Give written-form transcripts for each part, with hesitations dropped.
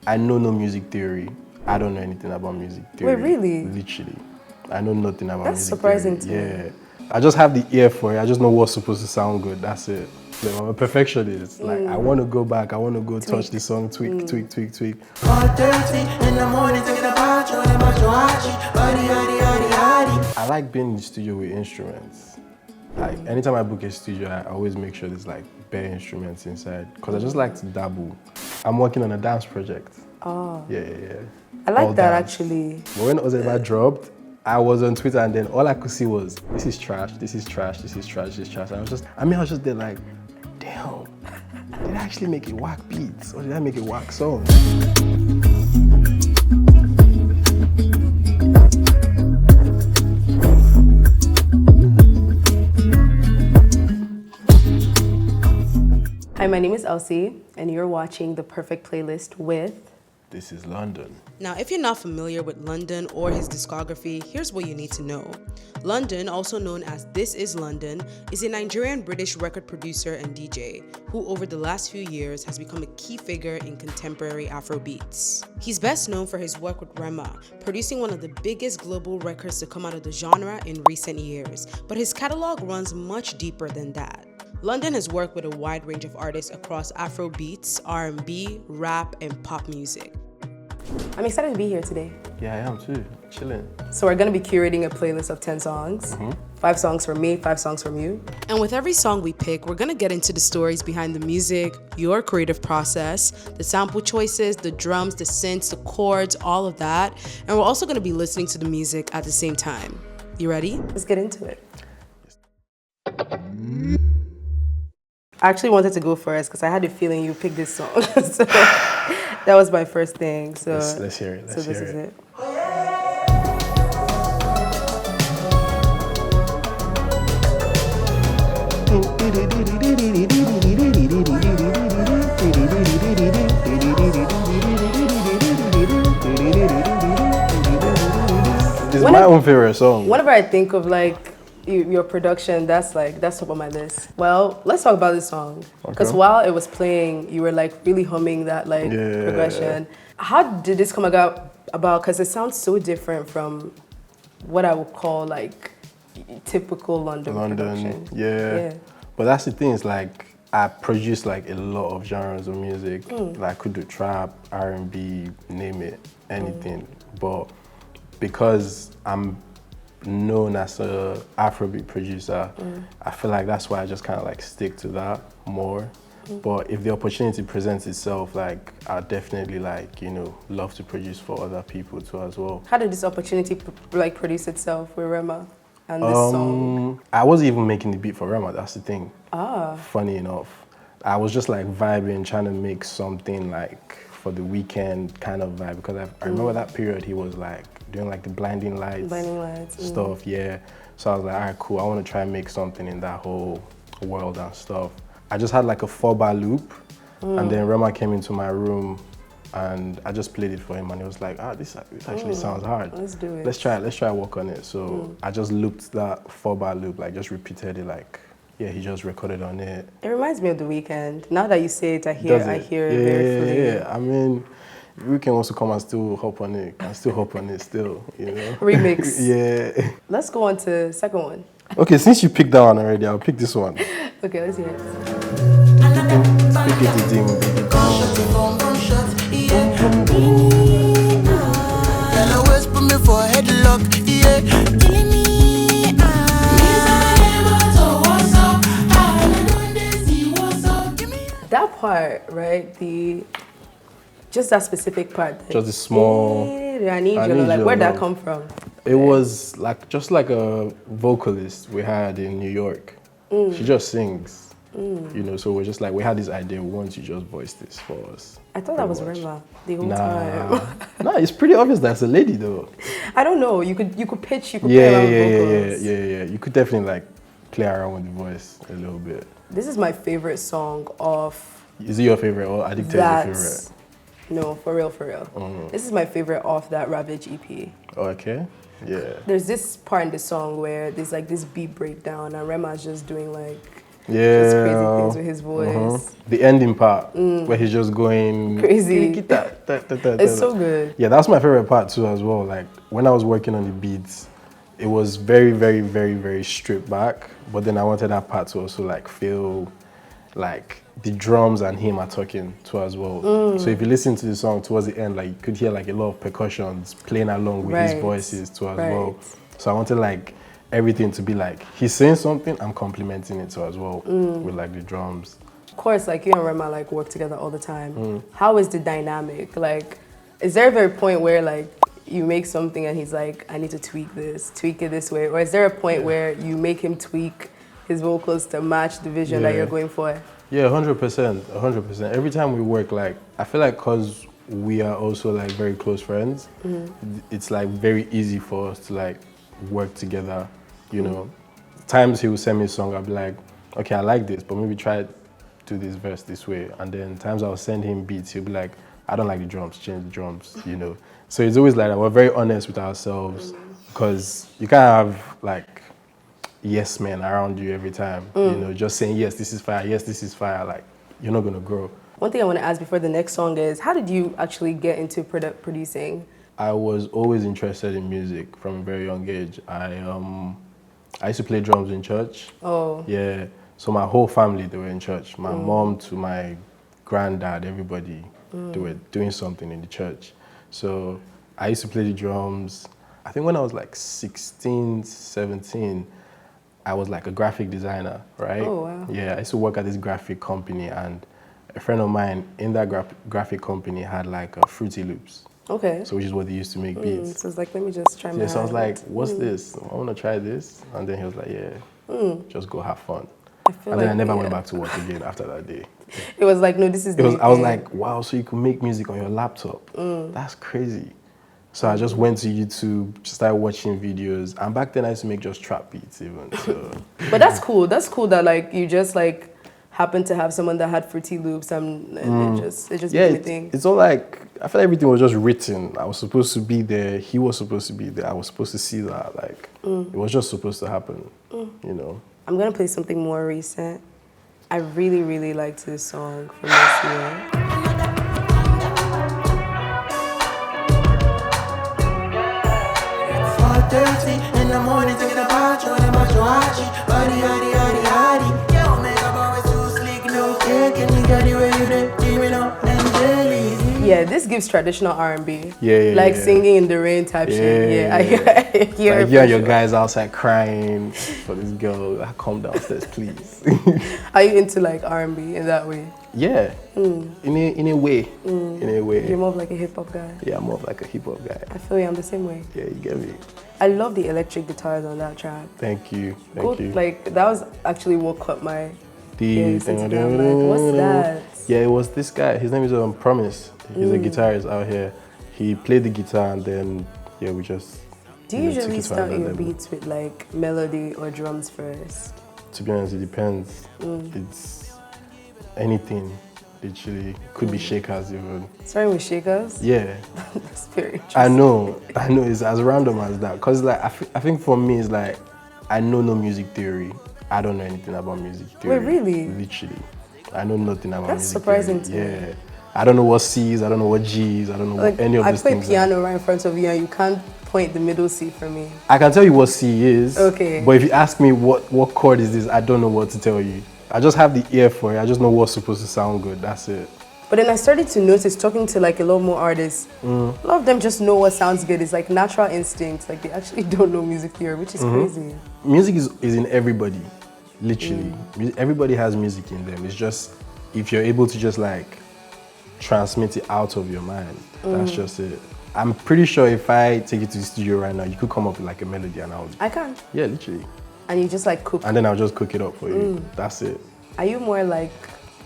I know no music theory. I don't know anything about music theory. Wait, really? Literally. I know nothing about That's music surprising theory. to me. Yeah. I just have the ear for it. I just know what's supposed to sound good. That's it. Like, I'm a perfectionist. Like, I want to go back. I want to go touch the song, tweak. 4:30 in the morning, thinking about you and about your I like being in the studio with instruments. Like, anytime I book a studio, I always make sure there's like bare instruments inside. Because I just like to dabble. I'm working on a dance project. Oh. Yeah. I like All that dance. actually. But when Ozeba dropped, I was on Twitter and then all I could see was, this is trash, this is trash, this is trash, this is trash. I was just there like, damn, did I actually make a whack beats or did I make a whack song? Hi, my name is Elsie, and you're watching The Perfect Playlist with... This is London. Now, if you're not familiar with London or his discography, here's what you need to know. London, also known as This Is London, is a Nigerian-British record producer and DJ who over the last few years has become a key figure in contemporary Afrobeats. He's best known for his work with Rema, producing one of the biggest global records to come out of the genre in recent years, but his catalog runs much deeper than that. London has worked with a wide range of artists across Afrobeats, R&B, rap, and pop music. I'm excited to be here today. Yeah, I am too. Chilling. So we're gonna be curating a playlist of 10 songs. 5 songs from me, 5 songs from you. And with every song we pick, we're gonna get into the stories behind the music, your creative process, the sample choices, the drums, the synths, the chords, all of that. And we're also gonna be listening to the music at the same time. You ready? Let's get into it. I actually wanted to go first because I had a feeling you picked this song. So that was my first thing. So Let's hear it. So this is it. It's my own favorite song. Whenever I think of like your production, that's top of my list. Well, let's talk about this song. Because while it was playing, you were like really humming that like progression. How did this come about? Because it sounds so different from what I would call like typical London production. Yeah. But that's the thing, is like I produce like a lot of genres of music. Like I could do trap, R&B, name it, anything. But because I'm known as a Afrobeat producer, I feel like that's why I just kind of like stick to that more. But if the opportunity presents itself, like I'd definitely like, you know, love to produce for other people too as well. How did this opportunity like produce itself with Rema and this song? I wasn't even making the beat for Rema, that's the thing. Funny enough. I was just like vibing, trying to make something like for the weekend kind of vibe, because I remember that period he was like doing like the blinding lights stuff, yeah. So I was like, all right, cool, I want to try and make something in that whole world and stuff. I just had like a 4-bar loop, and then Rema came into my room and I just played it for him and he was like, this actually sounds hard. Let's do it. Let's try work on it. So I just looped that 4-bar loop, like just repeated it, like, yeah, he just recorded on it. It reminds me of The Weeknd. Now that you say it, I hear it very fully. Yeah, I mean, Weeknd wants to come and still hop on it. Can still hop on it still, you know? Remix. Yeah. Let's go on to the second one. Okay, since you picked that one already, I'll pick this one. Okay, let's hear it. Pick it to Dim, baby. That part, right? Just that specific part. Just the small. I need you. Like, where'd that come from? It was like just like a vocalist we had in New York. She just sings, you know. So we're just like, we had this idea. We want you to just voice this for us. I thought that was Rema the whole time. Nah, it's pretty obvious that's a lady though. I don't know. You could pitch. You could play around with vocals. Yeah. You could definitely like play around with the voice a little bit. This is my favorite song off. Is it your favorite or Addicted is your favorite? No, for real. This is my favorite off that Ravage EP. Okay, yeah. There's this part in the song where there's like this beat breakdown and Rema's just doing like just crazy things with his voice. The ending part where he's just going Crazy. It's so good. Yeah, that's my favorite part too as well. Like when I was working on the beats, it was very, very, very, very stripped back. But then I wanted that part to also like feel like the drums and him are talking too as well. So if you listen to the song towards the end, like you could hear like a lot of percussions playing along with his voices too as well. So I wanted like everything to be like he's saying something, I'm complimenting it too as well with like the drums. Of course, like you and Rema like work together all the time. How is the dynamic? Like, is there a very point where like you make something and he's like, I need to tweak it this way? Or is there a point where you make him tweak his vocals to match the vision that you're going for? Yeah, 100%, 100%. Every time we work, like, I feel like because we are also like very close friends, it's like very easy for us to like work together, you know. Times he will send me a song, I'll be like, okay, I like this, but maybe try to do this verse this way. And then times I'll send him beats, he'll be like, I don't like the drums, change the drums, you know. So it's always like that. We're very honest with ourselves because you can't have like yes men around you every time, you know, just saying yes, this is fire, yes, this is fire. Like you're not gonna grow. One thing I want to ask before the next song is, how did you actually get into producing? I was always interested in music from a very young age. I used to play drums in church. Oh. Yeah. So my whole family, they were in church. My mom to my granddad, everybody, they were doing something in the church. So I used to play the drums. I think when I was like 16, 17, I was like a graphic designer, right? Oh, wow. Yeah, I used to work at this graphic company, and a friend of mine in that graphic company had like a Fruity Loops. Okay. So which is what they used to make beats. So it's like, let me just try my So I was like, what's this? I want to try this. And then he was like, yeah, just go have fun. And then I never went back to work again after that day. It was like, no, this is I was like, wow, so you can make music on your laptop. That's crazy. So I just went to YouTube, started watching videos. And back then I used to make just trap beats even. So. But that's cool. That's cool that like you just like happened to have someone that had Fruity Loops and it just became a thing. It's all like, I feel like everything was just written. I was supposed to be there. He was supposed to be there. I was supposed to see that. Like, it was just supposed to happen, you know. I'm going to play something more recent. I really, really liked this song from this year. 4:30 in the morning, thinking about you and about your Hachi. Body, howdy, howdy, howdy. Yo, makeup always too sleek, no cake, and you got the way you did, give it up, and jelly. Yeah, this gives traditional R&B. Yeah, like singing in the rain type shit. Yeah, I hear like you and your guys outside crying for this girl. Come downstairs, please. Are you into like R&B in that way? Yeah, in a way. In a way. You're more of like a hip hop guy. Yeah, I'm more of like a hip hop guy. I feel you. I'm the same way. Yeah, you get me. I love the electric guitars on that track. Thank you. Thank you. Like that was actually what caught my ears. Like, what's that? Yeah, it was this guy. His name is Promise. He's a guitarist out here. He played the guitar and then we just. Do you usually start your beats with like melody or drums first? To be honest, it depends. It's anything. Literally, could be shakers even. Starting with shakers? Yeah. That's very interesting. I know. It's as random as that. Cause like I think for me it's like I know no music theory. I don't know anything about music theory. Wait, really? Literally, I know nothing about That's music surprising theory. to me. Yeah. I don't know what C's. I don't know what G's. I don't know what any of these things. I play piano right in front of you, and you can't point the middle C for me. I can tell you what C is. Okay. But if you ask me what chord is this, I don't know what to tell you. I just have the ear for it. I just know what's supposed to sound good. That's it. But then I started to notice, talking to like a lot more artists, a lot of them just know what sounds good. It's like natural instinct. Like they actually don't know music theory, which is crazy. Music is in everybody, literally. Everybody has music in them. It's just if you're able to just like transmit it out of your mind. That's just it. I'm pretty sure if I take you to the studio right now, you could come up with like a melody and I can. Yeah, literally. And you just like cook. And then I'll just cook it up for you. That's it. Are you more like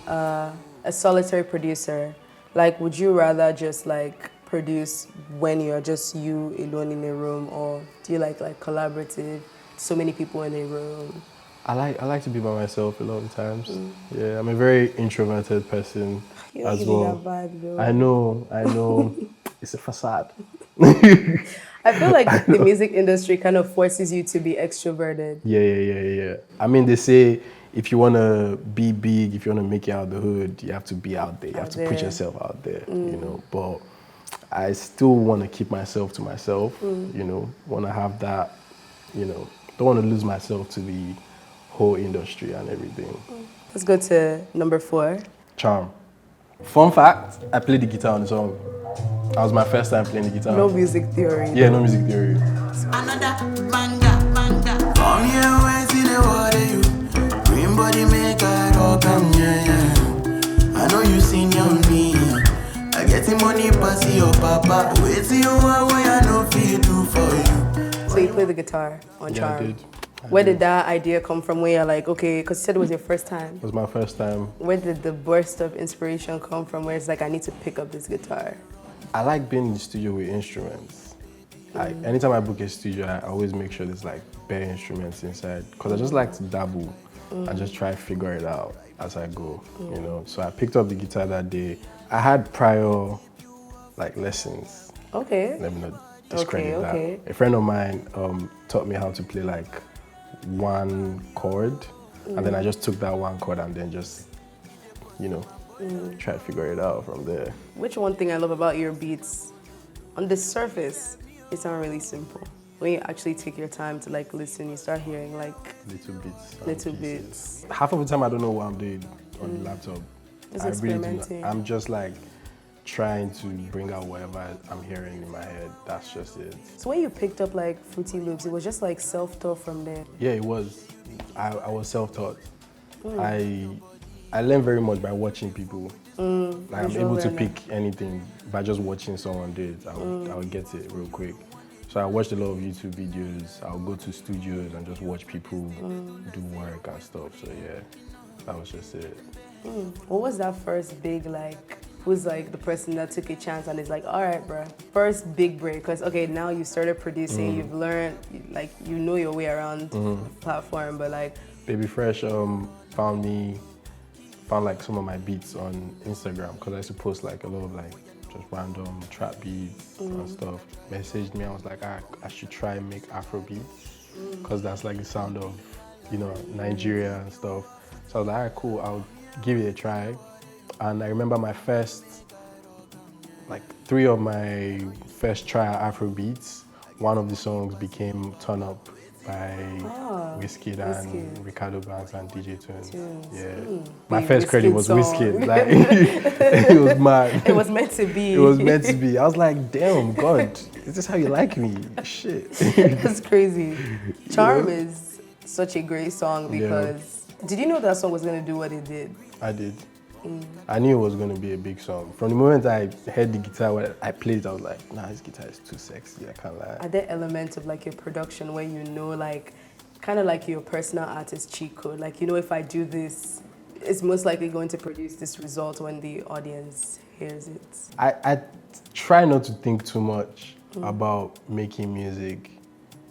a solitary producer? Like, would you rather just like produce when you're just you alone in a room, or do you like collaborative, so many people in a room? I like to be by myself a lot of times. Yeah, I'm a very introverted person as well. That vibe, though. I know. It's a facade. I feel like the music industry kind of forces you to be extroverted. Yeah. I mean, they say if you want to be big, if you want to make it out of the hood, you have to be out there. You have to put yourself out there, you know. But I still want to keep myself to myself, you know, want to have that, you know, don't want to lose myself to the whole industry and everything. Let's go to number 4. Charm. Fun fact, I played the guitar on the song. That was my first time playing the guitar. No music theory. Yeah, no music theory. Another banga. Come here, when see the water, you. Green body make I rock, yeah. I know you seen on me. I get the money pass your papa. Wait till you want what I know feel do for you. So you play the guitar on Charm. I did. Where did that idea come from? Where you're like, okay, because you said it was your first time. It was my first time. Where did the burst of inspiration come from? Where it's like, I need to pick up this guitar. I like being in the studio with instruments. Like anytime I book a studio, I always make sure there's like bare instruments inside, because I just like to dabble and just try to figure it out as I go, you know. So I picked up the guitar that day. I had prior like lessons. Okay. Let me not discredit Okay. that. A friend of mine taught me how to play like one chord, and then I just took that one chord and then just, you know, try to figure it out from there. Which one thing I love about your beats, on the surface, it sounds really simple. When you actually take your time to like listen, you start hearing like Little bits. and little pieces. bits. Half of the time I don't know what I'm doing on the laptop. Just I really do not. experimenting. I'm just like trying to bring out whatever I'm hearing in my head. That's just it. So when you picked up like Fruity Loops, it was just like self-taught from there. Yeah, it was. I was self-taught. I learned very much by watching people. Like I'm visual able to learner. pick anything by just watching someone do it. I would get it real quick. So I watched a lot of YouTube videos. I'll go to studios and just watch people do work and stuff. So yeah, that was just it. What was that first big like, who's like the person that took a chance and is like, all right, bruh, first big break? Because, okay, now you started producing, you've learned, like, you know your way around the platform, but like, Baby Fresh found like some of my beats on Instagram, because I used to post like a lot of like just random trap beats and stuff. Messaged me, I was like, I should try and make Afro beats, because that's like the sound of, you know, Nigeria and stuff. So I was like, all right, cool, I'll give it a try. And I remember my first, like 3 of my first try at Afro beats, one of the songs became Turn Up by Wizkid and Ricardo Banks and DJ Tunes. Yeah. My The first credit Wizkid was song. Wizkid. Like, it was mad. it was meant to be. It was meant to be. I was like, damn, God, is this how you like me? Shit. That's crazy. Charm is such a great song because, did you know that song was going to do what it did? I did. I knew it was going to be a big song. From the moment I heard the guitar, when I played it, I was like, nah, this guitar is too sexy, I can't lie. Are there elements of like your production where you know, like, kind of like your personal artist cheat code? Like, you know, if I do this, it's most likely going to produce this result when the audience hears it. I try not to think too much about making music,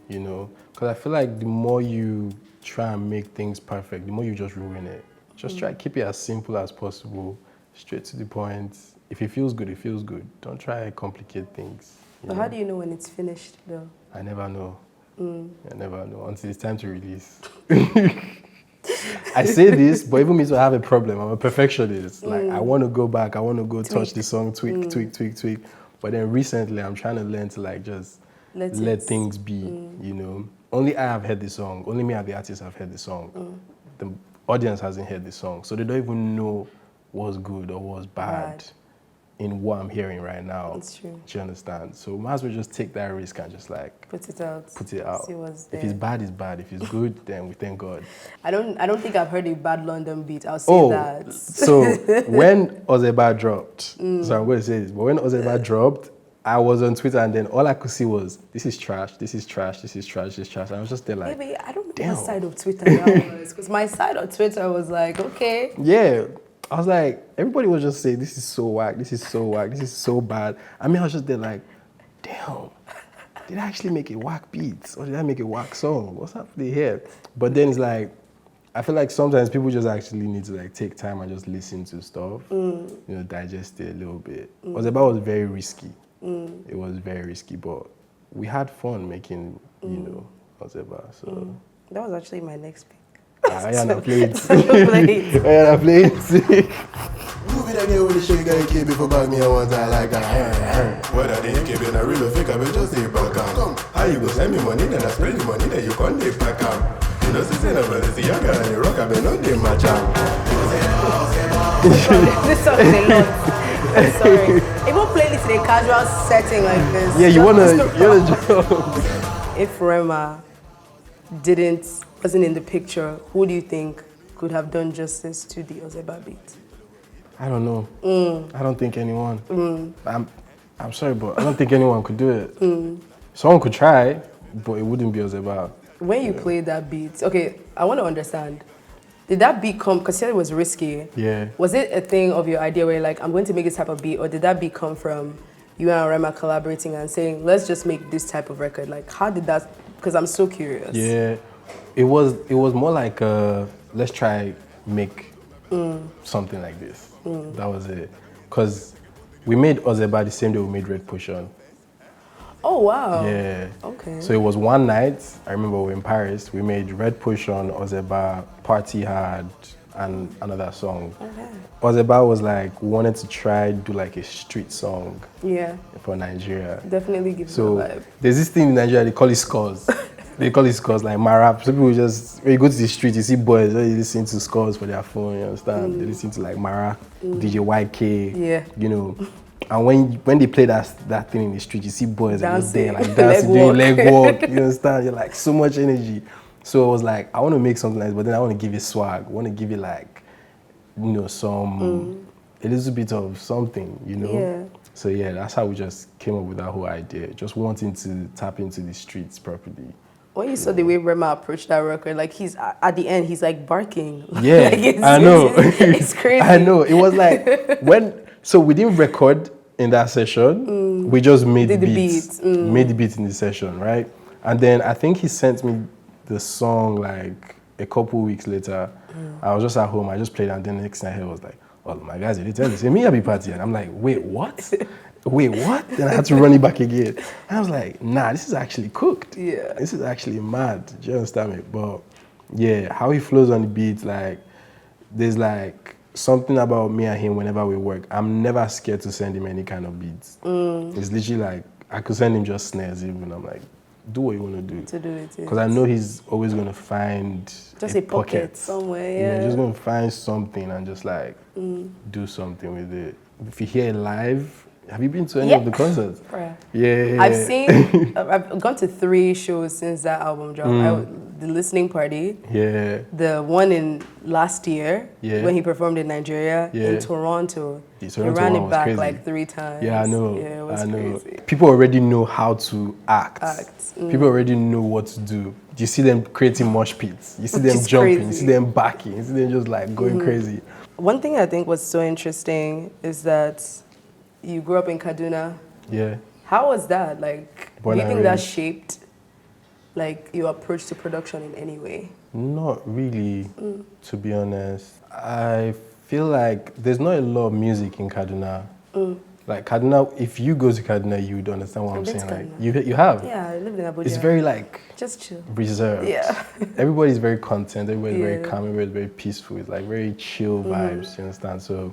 you know, because I feel like the more you try and make things perfect, the more you just ruin it. Just try to keep it as simple as possible, straight to the point. If it feels good, it feels good. Don't try to complicate things. But how do you know when it's finished, though? I never know. I never know until it's time to release. I say this, but even me to have a problem. I'm a perfectionist. Like, I want to go back. I want to go touch the song, tweak. But then recently, I'm trying to learn to like just let things be, you know. Only I have heard the song. Only me and the artist have heard the song. The audience hasn't heard the song, so they don't even know what's good or what's bad in what I'm hearing right now. That's true. Do you understand? So might as well just take that risk and just like Put it out. See what's there. If it's bad, it's bad. If it's good, then we thank God. I don't think I've heard a bad London beat. I'll say that. So when Ozeba dropped, so I'm going to say this, but when Ozeba dropped, I was on Twitter and then all I could see was, this is trash, this is trash, this is trash, this is trash. And I was just there like, Maybe I don't know damn. what side of Twitter that was, because my side of Twitter was like, okay. yeah. I was like, everybody was just saying, this is so whack, this is so whack, this is so bad. I mean, I was just there like, damn, did I actually make a whack beat? Or did I make a whack song? What's happening here? But then it's like, I feel like sometimes people just actually need to like take time and just listen to stuff, you know, digest it a little bit. Ozeba was very risky. It was very risky, but we had fun making, you know, Ozeba. So That was actually my next pick. I am playing. Play it. I am playing sick. Move it again with the shake and keep it for back me. I want I like that. Whether they keep it a real or fake, I will just say back am. Come, how you go send me money, then I spread the money, then you can't take back am. You know, since nobody see young girl and the rock, I will not take my jam. This song is a lot. I'm sorry. It won't play this in a casual setting like this. Yeah, you wanna jump. If Rema wasn't in the picture, who do you think could have done justice to the Ozeba beat? I don't know. I don't think anyone. I'm sorry, but I don't think anyone could do it. Someone could try, but it wouldn't be Ozeba. When you played that beat, okay, I want to understand. Did that beat come, because you said it was risky. Yeah. Was it a thing of your idea where like, I'm going to make this type of beat, or did that beat come from you and Rema collaborating and saying, let's just make this type of record? Like, how did that, because I'm so curious. Yeah, it was more like, let's try make something like this. That was it. Because we made Ozeba the same day we made Red Potion. Oh, wow. Yeah. Okay. So it was one night, I remember we were in Paris, we made Red Potion, Ozeba, Party Hard, and another song. Okay. Ozeba was like, we wanted to try do like a street song Yeah. for Nigeria. Definitely gives So me a vibe. there's this thing in Nigeria, they call it scores. They call it scores, like Marap. So people just, when you go to the street, you see boys, they listen to scores for their phone, you understand? They listen to like Marap, DJ YK, Yeah. you know. And when they play that thing in the street, you see boys that was there, Dancing. like dancing, Leg doing walk. leg walk, you understand? You're like, so much energy. So I was like, I want to make something like this, but then I want to give it swag. I want to give it like, you know, some, a little bit of something, you know? Yeah. So yeah, that's how we just came up with that whole idea. Just wanting to tap into the streets properly. When you saw the way Rema approached that record, like he's at the end, he's like barking. Yeah, Like, I know. It's crazy. I know. It was like so we didn't record in that session. We just made Did the beats. beats. Made the beats in the session, right? And then I think he sent me the song like a couple weeks later. I was just at home. I just played, and then the next thing I heard was like, "Oh my guys, they tell me say me happy party," and I'm like, "Wait, what? Wait, what?" Then I had to run it back again. And I was like, "Nah, this is actually cooked. Yeah. This is actually mad." Do you understand me? But yeah, how he flows on the beat, like there's like something about me and him whenever we work. I'm never scared to send him any kind of beats. It's literally like I could send him just snares even. I'm like, do what you want to do. To do it. Because I know he's always going to find Just a pocket somewhere, yeah. Just going to find something and just like do something with it. If you hear it live, have you been to any of the concerts? Right. Yeah. I've gone to 3 shows since that album dropped. The listening party, Yeah. the one in last year Yeah. when he performed in Nigeria, Yeah. in Toronto. The He Toronto ran one it was back crazy. like 3 times. Yeah, I know. Yeah, it was I know. crazy. People already know how to act. Act. People already know what to do. You see them creating mosh pits. You see Which them is jumping. You crazy. see them backing. You see them just like going crazy. One thing I think was so interesting is that you grew up in Kaduna. Yeah. How was that? Like, Born do you and think that raised. shaped like your approach to production in any way? Not really, to be honest. I feel like there's not a lot of music in Kaduna. Like Kaduna, if you go to Kaduna, you would understand what I'm I've been saying. to Like you have. Yeah, I lived in Abuja. It's very like just chill. reserved. Yeah. Everybody's very content. Everybody's very Yeah. calm. Everybody's very peaceful. It's like very chill vibes. You understand? So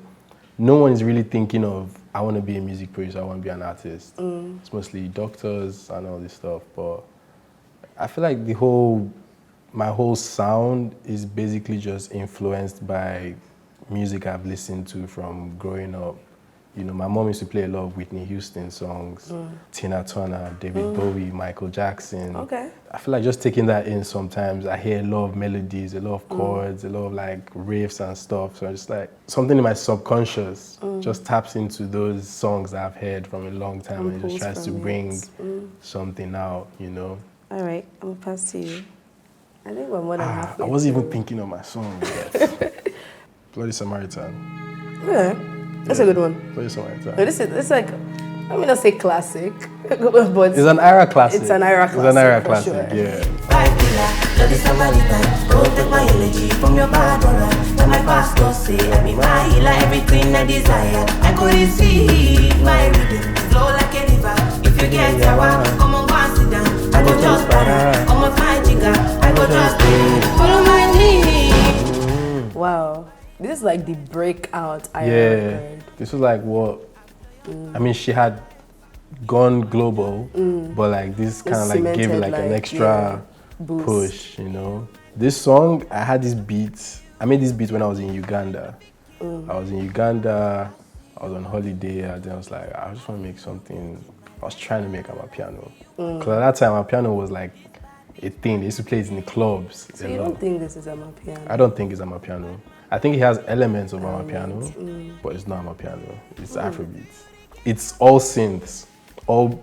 no one is really thinking of I want to be a music producer. I want to be an artist. It's mostly doctors and all this stuff. But I feel like my whole sound is basically just influenced by music I've listened to from growing up. You know, my mom used to play a lot of Whitney Houston songs, Tina Turner, David Bowie, Michael Jackson. Okay. I feel like just taking that in sometimes, I hear a lot of melodies, a lot of chords, a lot of like riffs and stuff. So I just like, something in my subconscious just taps into those songs that I've heard from a long time and just pulls tries to from bring it. something out, you know? All right, I'm gonna pass to you. I think we're more than halfway. I wasn't even through. thinking of my song yet. Bloody Samaritan. Yeah, that's a good one. Bloody Samaritan. No, it's like, let me not say classic, but It's an era classic. It's an era It's an era classic, classic, for sure. yeah. Five killer, bloody Samaritan. Don't take my energy from your bad aura. Tell my pastor say I be my healer, everything I desire. I could receive my rhythm, flow like a river. If you get yawa, come on, go and sit down. I go just para, come on, my jigger. I go just follow my lead. this is like the breakout I Yeah, ever heard. this was like what, I mean, she had gone global, but like this kind of like gave it cemented, like an like, extra boost. push, you know. This song, I had this beat, I made this beat when I was in Uganda. I was in Uganda, I was on holiday, and then I was like, I just want to make something. I was trying to make Amapiano. Because at that time, Amapiano was like a thing. They used to play it in the clubs. So you don't think this is Amapiano? I don't think it's Amapiano. I think it has elements of Amapiano, but it's not Amapiano. It's Afrobeat. It's all synths, all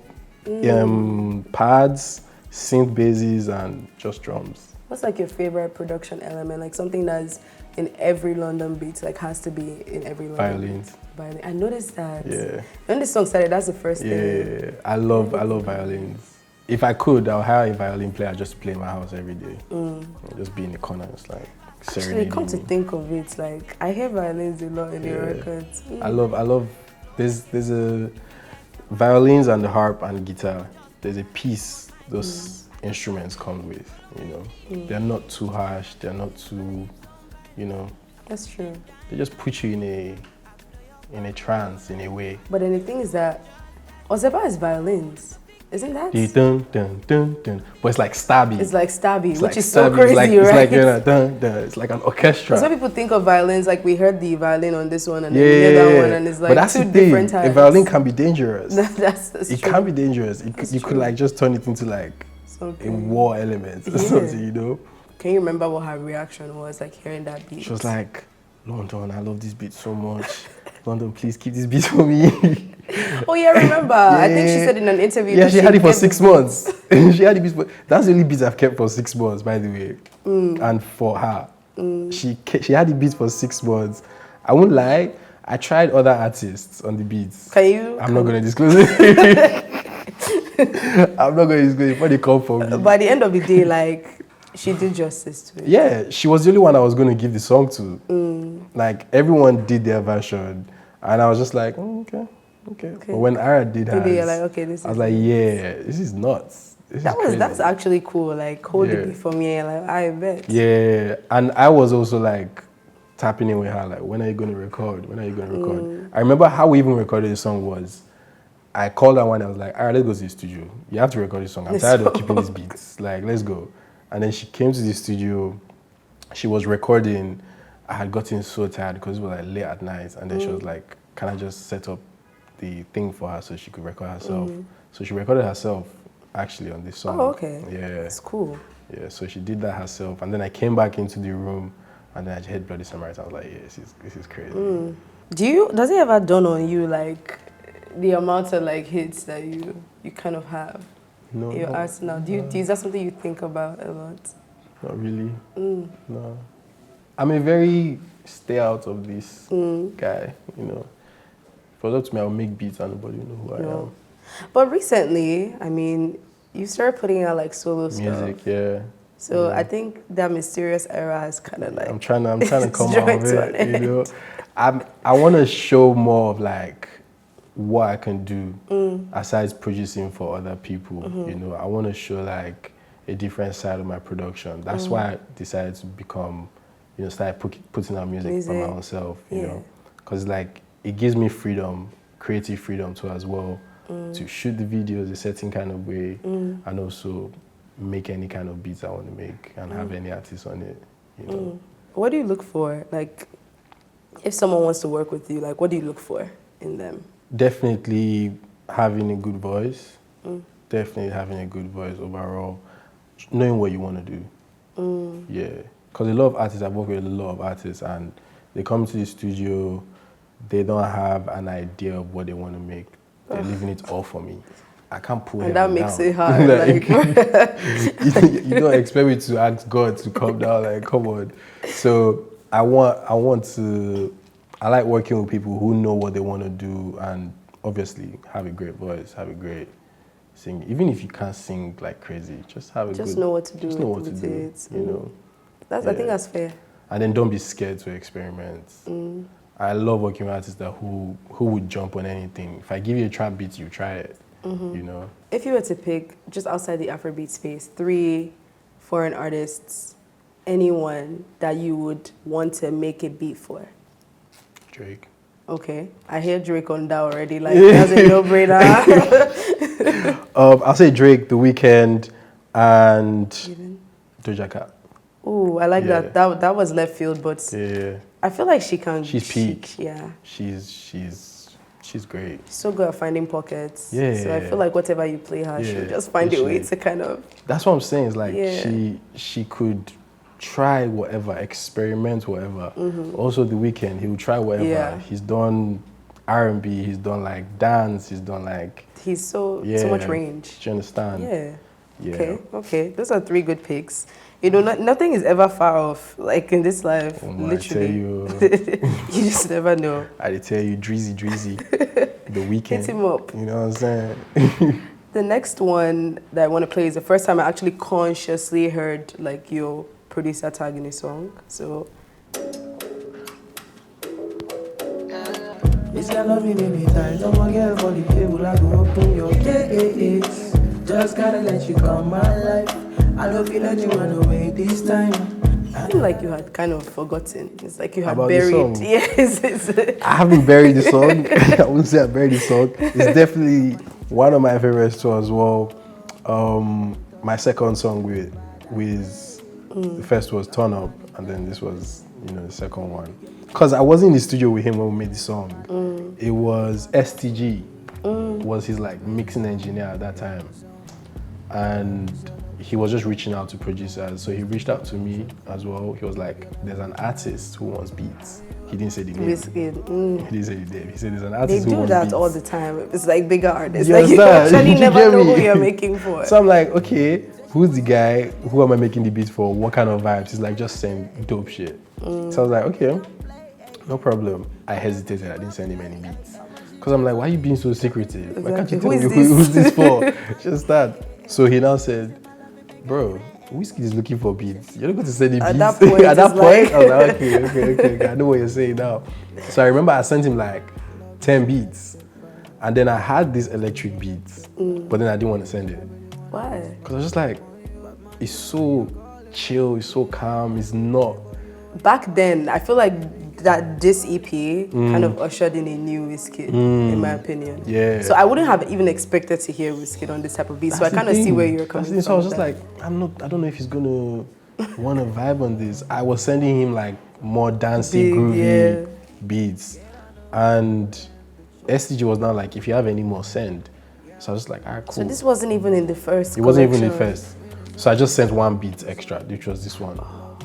pads, synth basses, and just drums. What's like your favorite production element? Like something that's in every London beat, like has to be in every London Violins. beat. Violin. I noticed that. Yeah. When this song started, that's the first thing. Yeah, I love violins. If I could, I'll hire a violin player just to play in my house every day. Just be in the corner, it's like Actually, serenading come to me. think of it, like I hear violins a lot in your records. I love. There's a violins and the harp and guitar. There's a piece those instruments come with. You know, they're not too harsh. They're not too, you know. That's true. They just put you in a trance in a way. But then the thing is that Ozeba is violins, isn't that? Dun, dun, dun, dun. But it's like stabby. It's like stabby, It's which like is so stabby. crazy, It's like, right? It's like, you know, dun, dun. It's like an orchestra. Some people think of violins like we heard the violin on this one and Yeah, then the other one, and it's but like that's two the thing. different types. A violin can be dangerous. that's It true. can be dangerous. You could true. like just turn it into like a Something. war element or Yeah. something, you know? Can you remember what her reaction was like hearing that beat? She was like, London, I love this beat so much. London, please keep this beat for me. Oh yeah, I remember. I think she said in an interview. Yeah, that she had it for kept 6 months. She had the beat for, that's the only beat I've kept for 6 months, by the way. And for her, she had the beat for 6 months. I won't lie, I tried other artists on the beats. Can you? I'm not going to disclose it. I'm not going to disclose it before they come for me. By the end of the day, like she did justice to it. Yeah, she was the only one I was going to give the song to. Like everyone did their version, and I was just like, okay. But when Ara did hers, Maybe you're like, okay, this I was is like, nice. yeah, this is nuts. That's actually cool. Like hold Yeah. the beat for me. Like I bet. Yeah, and I was also like tapping in with her, like, when are you going to record? When are you going to record? I remember how we even recorded the song was, I called her one, I was like, all right, let's go to the studio. You have to record this song. I'm tired of keeping these beats. Like, let's go. And then she came to the studio. She was recording. I had gotten so tired because it was like late at night. And then she was like, can I just set up the thing for her so she could record herself? So she recorded herself actually on this song. Oh, okay. Yeah. It's cool. Yeah, so she did that herself. And then I came back into the room and then I heard Bloody Samaritan. I was like, yeah, this is crazy. Does it ever dawn on you like the amount of like hits that you kind of have No, in your not, arsenal? Is that something you think about a lot? not really. No. I'm a very stay out of this guy, you know. If it was up to me, I would make beats and nobody would know who I am. But recently, I mean, you started putting out like solo Music, stuff. yeah. So I think that mysterious era has kind of like I'm trying to come out drawing of to an it, you end. know. I want to show more of like what I can do aside producing for other people, you know. I want to show like a different side of my production. That's why I decided to become, you know, start putting out music for my own self, you know. Because like it gives me freedom, creative freedom too as well, to shoot the videos a certain kind of way and also make any kind of beats I want to make and have any artist on it, you know. What do you look for? Like, if someone wants to work with you, like, what do you look for in them? Definitely having a good voice. Definitely having a good voice overall. Knowing what you want to do. Yeah. Because a lot of artists, I've worked with a lot of artists and they come to the studio, they don't have an idea of what they want to make. They're leaving it all for me. I can't pull And them that makes down. it hard. You don't expect me to ask God to come down, like, come on. So I like working with people who know what they want to do and obviously have a great voice, have a great singing. Even if you can't sing like crazy, just have a Just know what to do Just know what with to do, it. you know. I think that's fair. And then don't be scared to experiment. I love working with artists who would jump on anything. If I give you a trap beat, you try it, you know. If you were to pick, just outside the Afrobeat space, 3 foreign artists anyone that you would want to make a beat for? Drake. Okay, I hear Drake on that already. Like that's a no-brainer. I'll say Drake, The Weeknd, and Doja Cat. Ooh, I like that. That was left field, but I feel like she can. She's peak. Yeah. She's great. So good at finding pockets. Yeah. So I feel like whatever you play her, she'll just find a way to kind of. That's what I'm saying. It's like she could try whatever, experiment whatever. Also, The Weeknd, he would try whatever. Yeah. He's done R&B. He's done like dance. He's done like. He's so much range. Do you understand? Yeah. Yeah. Okay. Those are 3 good picks. You know, nothing is ever far off. Like in this life, literally. I tell you, you just never know. I tell you, Drizzy, The Weeknd. Hit him up. You know what I'm saying? The next one that I want to play is the first time I actually consciously heard like your producer tagging a song. So. This kind of many times, I'm gonna get for the table, I go open your gates. Just gotta let you come my life. I don't feel like you run away this time. I feel like you had kind of forgotten. It's like you had About buried. the song? Yes. I haven't buried the song. I wouldn't say I buried the song. It's definitely one of my favorites too as well. My second song with the first was Turn Up, and then this was the second one. Because I wasn't in the studio with him when we made the song. It was STG, was his like mixing engineer at that time, and he was just reaching out to producers. So he reached out to me as well. He was like, "There's an artist who wants beats." He didn't say the name. He didn't say the name. He said, "There's an artist who wants beats." They do that all the time. It's like bigger artists. You like you understand? actually You never get know me? who you're making for. So I'm like, okay, who's the guy? Who am I making the beats for? What kind of vibes? He's like, just send dope shit. So I was like, okay, no problem. I hesitated. I didn't send him any beats. Because I'm like, why are you being so secretive? Why can't you tell me who's this for? Just that. So he now said, bro, Whiskey is looking for beats. You're not going to send him beats. That point, At that point, like... I was like, okay. I know what you're saying now. So I remember I sent him like 10 beats. And then I had these electric beats. But then I didn't want to send it. Why? Because I was just like, it's so chill, it's so calm, it's not. Back then, I feel like that this EP kind of ushered in a new Wizkid, in my opinion. Yeah. So I wouldn't have even expected to hear Wizkid on this type of beat. So I kind of see where you're coming from. So I was just like, I don't know if he's gonna want to vibe on this. I was sending him like more dancey, groovy beats, and STG was now like, if you have any more, send. So I was just like, alright, cool. So this wasn't even in the first. It wasn't even in the first. So I just sent 1 beat extra, which was this one. Wow.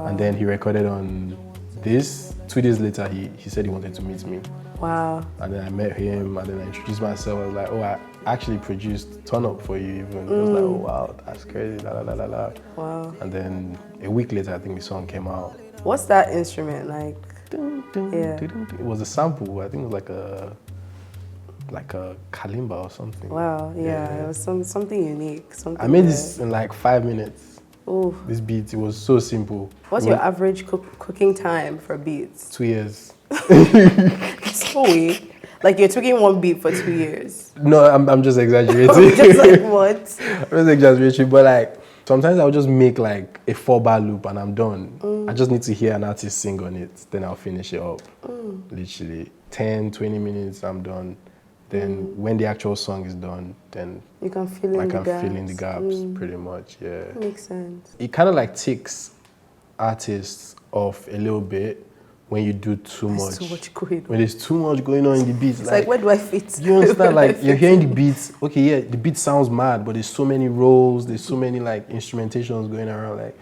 And then he recorded on this. 2 days later, he said he wanted to meet me. Wow. And then I met him, and then I introduced myself. I was like, oh, I actually produced Turn Up for you even. He was like, oh, wow, that's crazy, la, la, la, la, la. Wow. And then a week later, I think the song came out. What's that instrument like? It was a sample. I think it was like a kalimba or something. Wow, yeah. It was something unique. Something I made this in like 5 minutes. Ooh. This beat, it was so simple. What's your average cooking time for beats? 2 years. So weak. Like you're cooking 1 beat for 2 years. No, I'm just exaggerating. Just like what? I'm just exaggerating, but like sometimes I'll just make like a 4-bar loop and I'm done. I just need to hear an artist sing on it, then I'll finish it up. Literally 10, 20 minutes, I'm done. Then when the actual song is done, then you can fill in I the can gaps. fill in the gaps pretty much, yeah. Makes sense. It kind of like ticks artists off a little bit when you do too much. Too much going on. When there's too much going on in the beats. It's like where do I fit? You understand? Like you're hearing the beats. Okay, yeah, the beat sounds mad, but there's so many rolls, there's so many like instrumentations going around. Like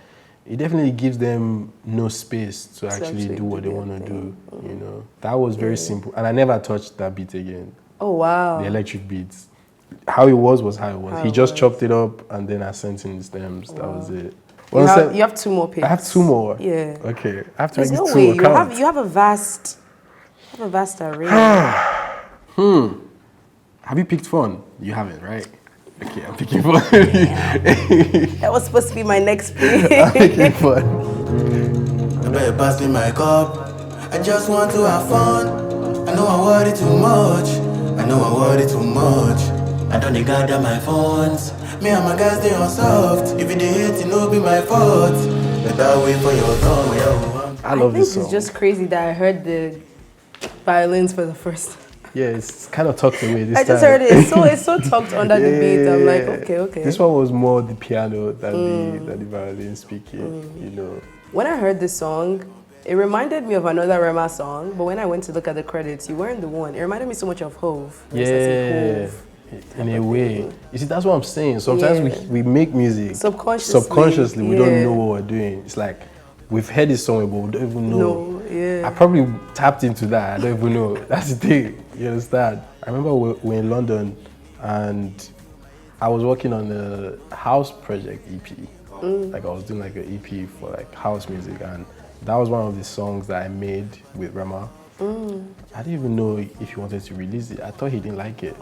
it definitely gives them no space to actually do what they want to do. You know, that was very simple, and I never touched that beat again. Oh wow. The electric beats. How it was how it was. He just chopped it up, and then I sent in the stems. That was it. You have 2 more picks. I have 2 more. Yeah. Okay. I have to There's make no this way. 2 accounts. You have a vast array. Have you picked Fun? You haven't, right? Okay, I'm picking Fun. That was supposed to be my next pick. I'm picking Fun. I better pass me my cup. I just want to have fun. I know I worry too much. I don't gather my phones. Me and my guys, they on soft. If you hate, it no be my fault. Better wait for your tongue, yo. I love think this song. it's just crazy that I heard the violins for the first time. Yeah, it's kind of tucked away this I time. just heard it. It's so tucked under the beat. I'm like, okay. This one was more the piano than the violin speaking, you know. When I heard this song, it reminded me of another Rema song, but when I went to look at the credits, you weren't the one. It reminded me so much of Hove. Yeah, in a way. You see, that's what I'm saying. Sometimes we make music subconsciously. We don't know what we're doing. It's like we've heard this song, but we don't even know. I probably tapped into that. I don't even know. That's the thing. You understand? I remember we're in London, and I was working on a house project EP. Like I was doing like an EP for like house music, and that was one of the songs that I made with Rema. I didn't even know if he wanted to release it. I thought he didn't like it,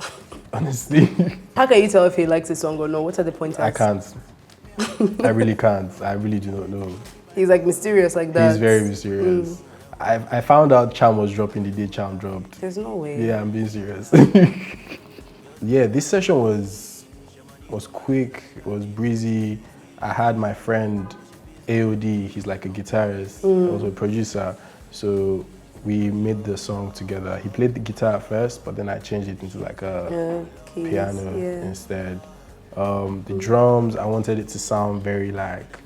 honestly. How can you tell if he likes the song or no? What are the pointers? I can't. I really can't. I really do not know. He's like mysterious like that. He's very mysterious. I found out Charm was dropping the day Charm dropped. There's no way. Yeah, I'm being serious. Yeah, this session was quick, it was breezy. I had my friend AOD, he's like a guitarist, also a producer. So we made the song together. He played the guitar at first, but then I changed it into like a piano instead. The drums, I wanted it to sound very like,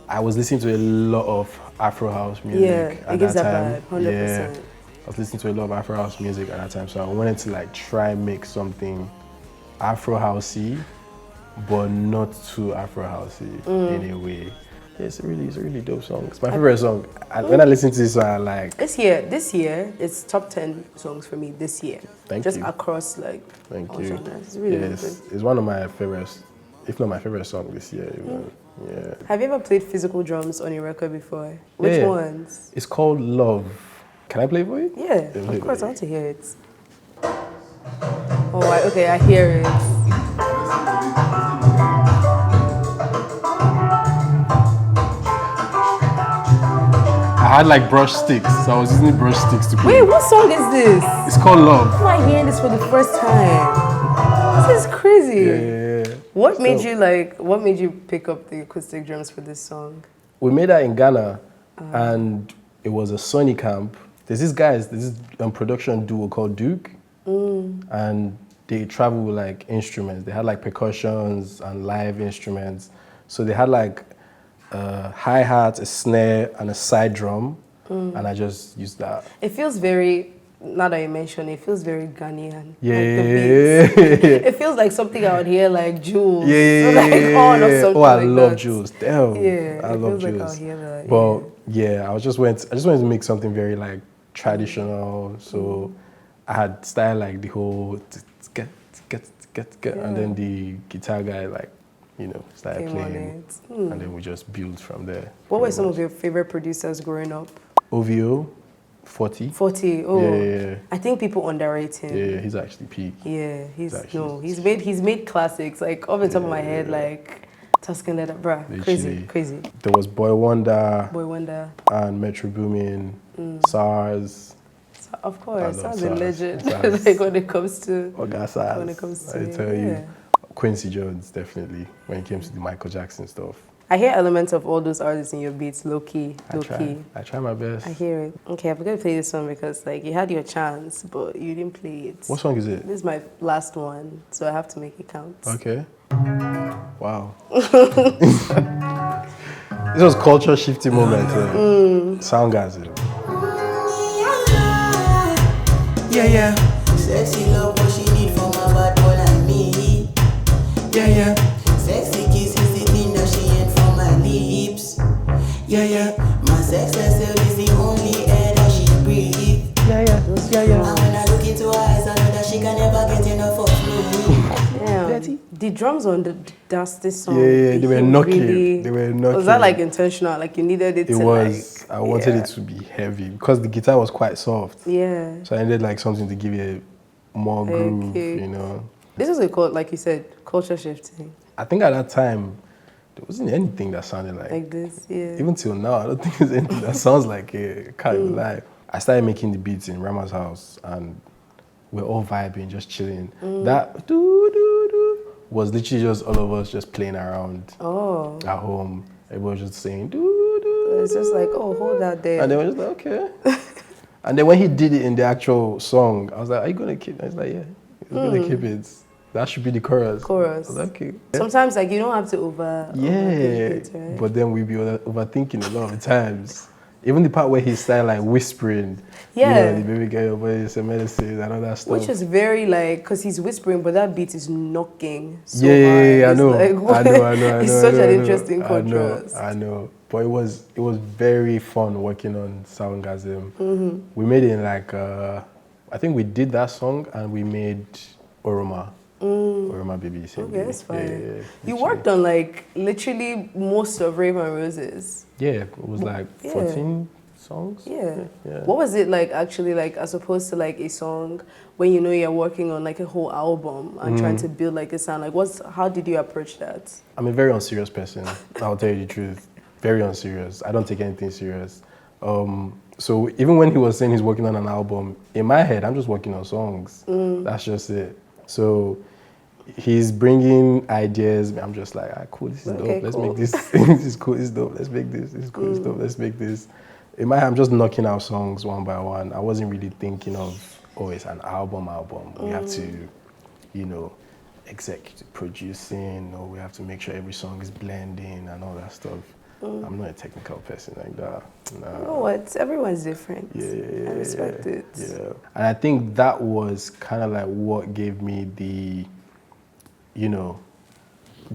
I was listening to a lot of Afro house music at that time. 100%. Yeah, I was listening to a lot of Afro house music at that time, so I wanted to like try and make something Afro housey, but not too Afro housey in a way. Yeah, it's a really dope song. It's my favorite song. When I listen to this song, I like. This year, it's top 10 songs for me this year. Thank Just you. across like. Thank all you. genres. It's really good. It's one of my favorites, if not my favorite song this year. Even. Yeah. Have you ever played physical drums on your record before? Which Yeah. ones? It's called Love. Can I play it for you? Yeah, of course. I want to hear it. Oh, okay, I hear it. I had like brush sticks, so I was using brush sticks to play. Wait, what song is this? It's called Love. Why am I hearing this for the first time? This is crazy. Yeah. What made you pick up the acoustic drums for this song? We made that in Ghana, and it was a Sony camp. There's this production duo called Duke, and they travel with like instruments. They had like percussions and live instruments. So they had like a hi-hat, a snare, and a side drum, and I just used that. It feels very, now that you mention it, it feels very Ghanaian. Yeah. Like the beats. It feels like something out here like Jules. Yeah. Like on or something. Oh, I like love that. Jules. Damn. Yeah, I it love feels like Jules. I'll hear that. But yeah, I just wanted to make something very like traditional. So I had style like the whole get, and then the guitar guy like, started Came on playing, it. and then we just built from there. What were some of your favorite producers growing up? OVO, 40. 40. Oh, Yeah. I think people underrate him. Yeah, he's actually peak. Yeah, he's actually- he's made classics like off the top of my head like Tuscan Leather, bruh, Literally. crazy. There was Boy Wonder Boy Wonder, and Metro Boomin, SARS, of course, I love sounds a SARS. legend. SARS. Like when it comes to Oga SARS. when it comes to I tell yeah. you, Quincy Jones definitely when it came to the Michael Jackson stuff. I hear elements of all those artists in your beats, low key. I try my best. I hear it. Okay, I'm gonna play this one because like you had your chance, but you didn't play it. What song is it? This is my last one, so I have to make it count. Okay. Wow. This was culture shifting moment. Soundgasm. Yeah. Sexy love, what she need from a bad boy like me. Yeah. Sexy kiss is the thing that she ain't from my lips. Yeah. My sex herself is the only air that she breathes. Yeah. And when I look into her eyes, I know that she can never get enough of me. Damn. The drums on the Dusty song. Yeah, they were knocking. Really, They were knocking. Was that like intentional? Like you needed it It to was. like, I wanted it to be heavy because the guitar was quite soft. Yeah. So I needed like something to give it more groove, Okay. This was like you said, culture shifting. I think at that time, there wasn't anything that sounded Like this, yeah. even till now, I don't think there's anything that sounds like a can't even lie. I started making the beats in Rama's house and we're all vibing, just chilling. That do was literally just all of us just playing around Oh. at home. Everybody was just saying do. was just like, oh, hold that there. And they were just like, okay. And then when he did it in the actual song, I was like, are you going to keep it? I was like, yeah, he's going to keep it. That should be the chorus. Chorus. I was like, okay. Sometimes, like, you don't have to overthink it, right? But then we be overthinking a lot of times. Even the part where he started like whispering, Yeah. the baby girl, your body is a medicine and all that stuff. Which is very like, because he's whispering, but that beat is knocking so yeah, hard. I It's know. like, I know. It's such an interesting contrast. I know. But it was very fun working on Soundgasm. We made it in like, I think we did that song and we made Oroma. Oroma Baby. Okay, that's fine. Yeah, you worked on like literally most of Raven Roses. Yeah, it was like 14 songs. Yeah. Yeah. What was it like actually like as opposed to like a song when you know you're working on like a whole album and trying to build like a sound? Like how did you approach that? I'm a very unserious person. I'll tell you the truth. Very unserious. I don't take anything serious. So even when he was saying he's working on an album, in my head, I'm just working on songs. That's just it. So he's bringing ideas. I'm just like, cool, this is dope. Let's make this. This is cool, this is dope. Let's make this. This is cool, this is dope. Let's make this. In my head, I'm just knocking out songs one by one. I wasn't really thinking of, it's an album. We have to, executive producing, or we have to make sure every song is blending and all that stuff. I'm not a technical person like that. No. You know what? Everyone's different. Yeah, I respect it. Yeah. And I think that was kind of like what gave me the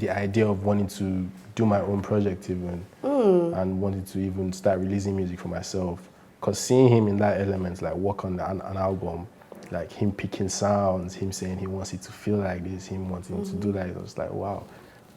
idea of wanting to do my own project even, and wanted to even start releasing music for myself. Because seeing him in that element, like work on an album, like him picking sounds, him saying he wants it to feel like this, him wanting to do that, I was like, wow.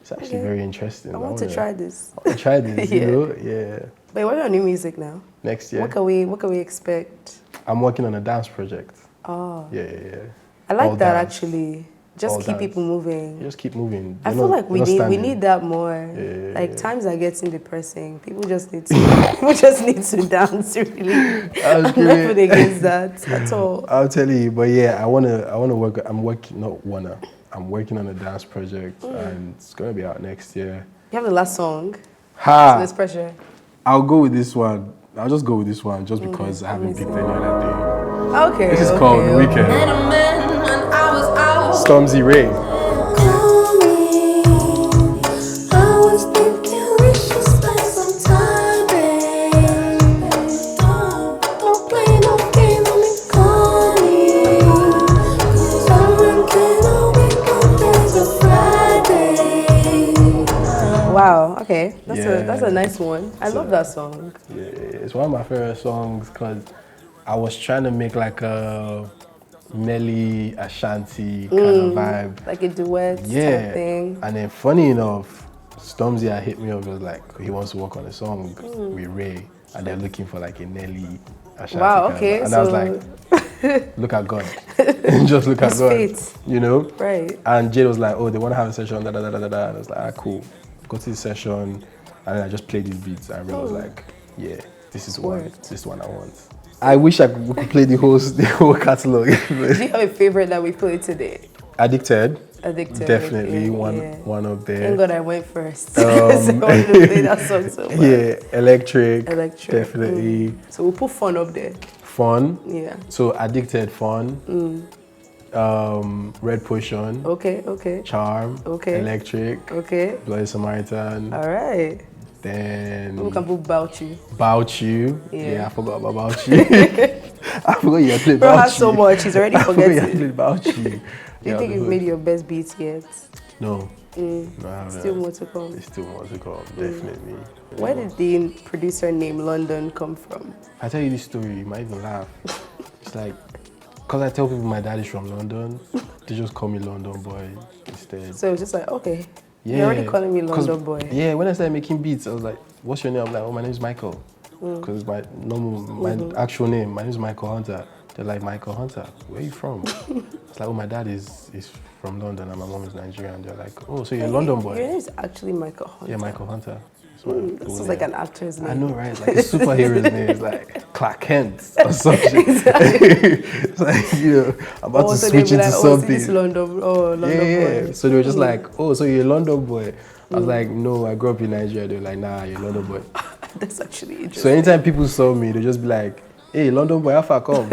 It's actually very interesting. I want to try this. I want to try this, Yeah. But what are your new music now? Next year. What can we expect? I'm working on a dance project. Oh. Yeah. I like All that dance. actually. Just All keep dance. people moving. You just keep moving. I feel like we need that more. Yeah. Like times are getting depressing. People just need to dance really. I'm not put against that at all. I'll tell you, but yeah, I wanna work. I'm working on a dance project, and it's gonna be out next year. You have the last song. Ha! So there's pressure. I'll go with this one. I'll just go with this one just because I haven't picked any other thing. Okay. This is called Weekend. Stormzy Ray. Wow. Okay. That's a nice one. I love that song. Yeah, it's one of my favorite songs because I was trying to make like a Nelly Ashanti kind of vibe. Like a duet type thing. And then funny enough, Stormzy had hit me up, was like, he wants to work on a song with Ray, and they're looking for like a Nelly Ashanti. Wow, kind okay. of, and I was like, look at God. Just look at God. Fate. You know? Right. And Jade was like, they want to have a session, da da da da da. And I was like, cool. Go to the session, and then I just played these beats, and Ray was like, yeah, this is one I want. I wish we could play the whole catalog. Do you have a favorite that we played today? Addicted. okay, Definitely one up there. Thank God I went first. So I wanted to play that song so bad. Yeah, electric. Definitely. So we'll put Fun up there. Fun. Yeah. So Addicted, Fun. Red Potion. Okay. Charm. Okay. Electric. Okay. Bloody Samaritan. All right. Then We can put Bout You. Bout You. Yeah. Yeah, I forgot about Bout You. I forgot you had played Bro Bout has so much, he's already I forgot you had forgetting. played Bout You. Do you think you've made your best beats yet? No. No, I haven't. Still more to come. There's still more to come, definitely. Where did the producer name London come from? I tell you this story, you might even laugh. It's like, because I tell people my dad is from London, they just call me London Boy instead. So it's just like, okay, Yeah. you're already calling me London Boy. Yeah, when I started making beats, I was like, what's your name? I'm like, my name is Michael. Because my actual name, my name is Michael Hunter. They're like, Michael Hunter, where are you from? It's like, my dad is from London and my mom is Nigerian. They're like, so you're a London boy? Your name is actually Michael Hunter. Yeah, Michael Hunter. This is like an actor's name. I know, right? It's like a superhero's name. It's like Clark Kent or something. It's like, I'm about to switch into something. This London boy. So they were just like, so you're a London boy. I was like, no, I grew up in Nigeria. They were like, nah, you're a London boy. That's actually interesting. So anytime people saw me, they just be like, "Hey, London boy, Alpha, come."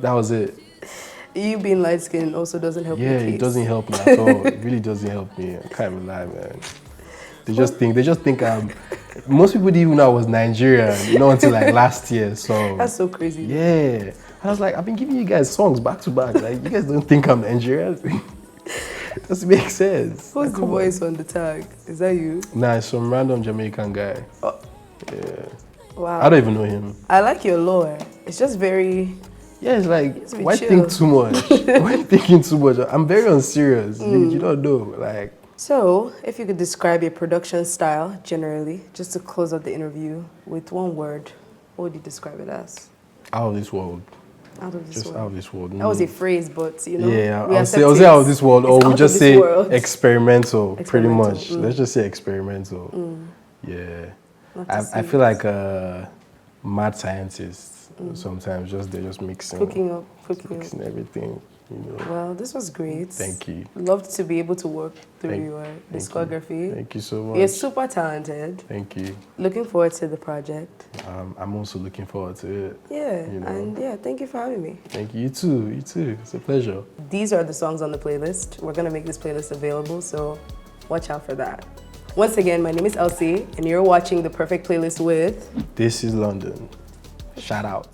That was it. You being light skinned also doesn't help. Yeah, it doesn't help me at all. It really doesn't help me. I can't even lie, man. They just think I'm. Most people didn't even know I was Nigerian, not until like last year. So that's so crazy. Yeah, I was like, I've been giving you guys songs back to back. Like, you guys don't think I'm Nigerian? Doesn't make sense. Who's the voice on the tag? Is that you? Nah, it's some random Jamaican guy. Oh. Yeah. Wow. I don't even know him. I like your lore. It's just very. Yeah, it's like, why chill. think too much? Why thinking too much? I'm very unserious. You don't know, like. So, if you could describe your production style generally, just to close out the interview with one word, what would you describe it as? Out of this world. Out of this Just world. out of this world. That was a phrase, but you know. Yeah, we I'll accept say it. out of this world, or It's we out just of this say world. experimental, pretty Experimental, much. Let's just say experimental. Yeah. Not to I see feel like a mad scientist sometimes, they're just mixing cooking up. everything, you know. Well, this was great. Thank you. Loved to be able to work through your discography. Thank you so much. You're super talented. Thank you. Looking forward to the project. I'm also looking forward to it. Yeah, You know. and yeah, thank you for having me. Thank you. You too. You too. It's a pleasure. These are the songs on the playlist. We're gonna make this playlist available, so watch out for that. Once again, my name is Elsie, and you're watching The Perfect Playlist with... This is London. Shout out.